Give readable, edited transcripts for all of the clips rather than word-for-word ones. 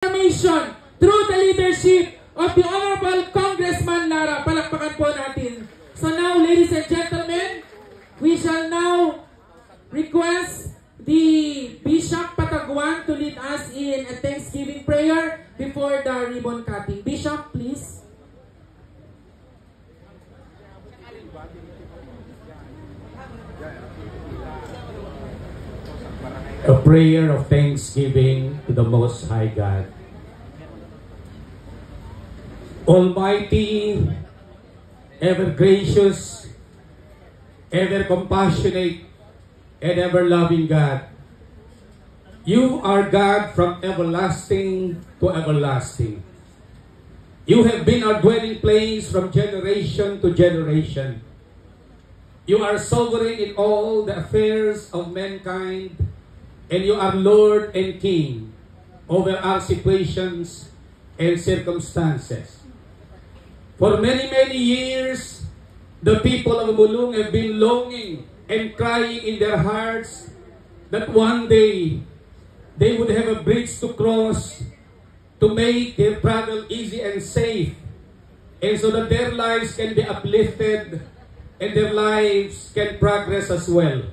transformation through the leadership of the Honorable Congressman Lara. Palakpakan po natin. So now, ladies and gentlemen, we shall now request the Bishop Pataguan to lead us in a Thanksgiving prayer before the ribbon cutting. Bishop, please. A prayer of thanksgiving to the Most High God. Almighty, ever gracious, ever compassionate, and ever loving God, you are God from everlasting to everlasting. You have been our dwelling place from generation to generation. You are sovereign in all the affairs of mankind, and you are Lord and King over our situations and circumstances. For many, many years, the people of Mulong have been longing and crying in their hearts that one day they would have a bridge to cross to make their travel easy and safe, and so that their lives can be uplifted and their lives can progress as well.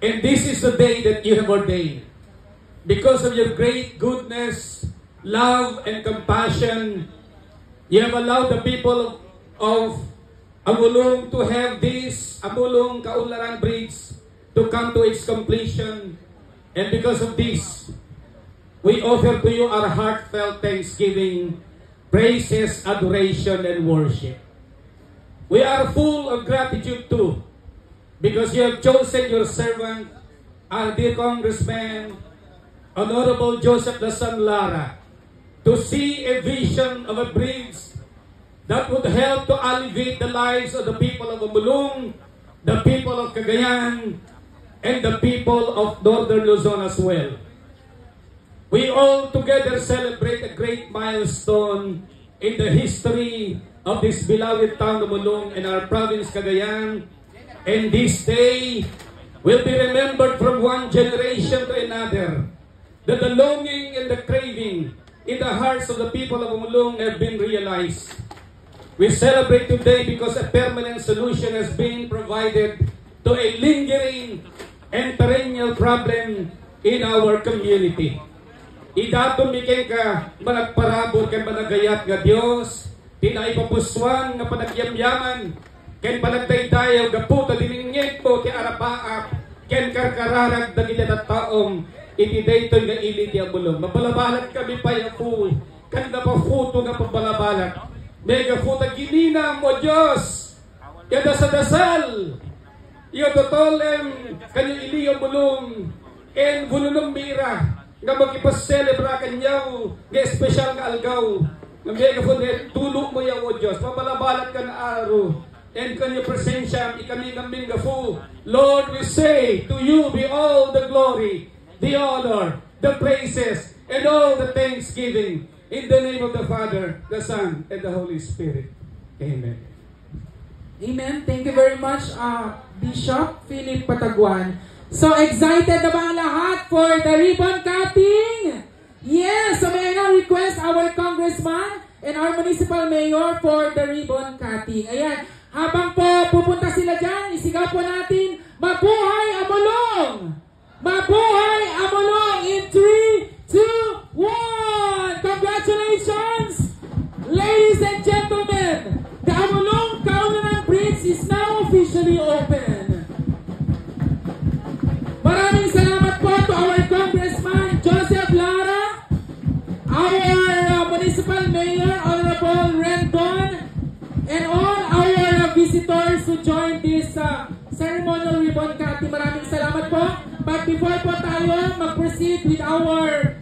And this is the day that you have ordained. Because of your great goodness, love, and compassion, you have allowed the people of Amulong to have this Amulong Kaunlaran Bridge to come to its completion. And because of this, we offer to you our heartfelt thanksgiving, praises, adoration, and worship. We are full of gratitude too, because you have chosen your servant, our dear Congressman, Honorable Joseph Dasan Lara, to see a vision of a bridge that would help to alleviate the lives of the people of Amulong, the people of Cagayan, and the people of Northern Luzon as well. We all together celebrate a great milestone in the history of this beloved town of Amulong and our province Cagayan. And this day will be remembered from one generation to another, that the longing and the craving in the hearts of the people of Amulong have been realized. We celebrate today because a permanent solution has been provided to a lingering and perennial problem in our community. Idaton mi kay ka managparabor kay managayat nga Dios, tinaipapuswan nga panagyamyaman, ken panagdaydayaw gaputa diningit po ti arapaap, ken karkararag dagiti tattaom iti daytoy nga ili ti Amulong. Mabalabalat kami pa yapu, kan napafuto nga pabalabalat. Mega futa ginina mo Dios, yada sa dasal, yo totolem kanyo ili Amulong, en bulunong mira nga magipascelebra kanyaw nga espesyal nga algaw. Nga mega futa tulog mo yaw o Dios, mabalabalat ka na araw. And can you presensya ikami kambing gafu. Lord, we say to you be all the glory, the honor, the praises, and all the thanksgiving. In the name of the Father, the Son, and the Holy Spirit. Amen. Amen. Thank you very much, Bishop Philip Pataguan. So excited na ba ang lahat for the ribbon cutting? Yes! So may I now request our Congressman and our Municipal Mayor for the ribbon cutting. Ayan. Habang po pupunta sila dyan, isigaw po natin, Mabuhay Amulong! Mabuhay Amulong! In 3, 2, 1! Congratulations! Ladies and gentlemen, the Amulong Kaunlaran Bridge is now officially open. Maraming salamat po to our Congressman Joseph Lara, our Municipal Mayor Honorable Rendon, and all our visitors who joined this ceremonial ribbon cutting. Maraming salamat po. But before po tayo mag-proceed with our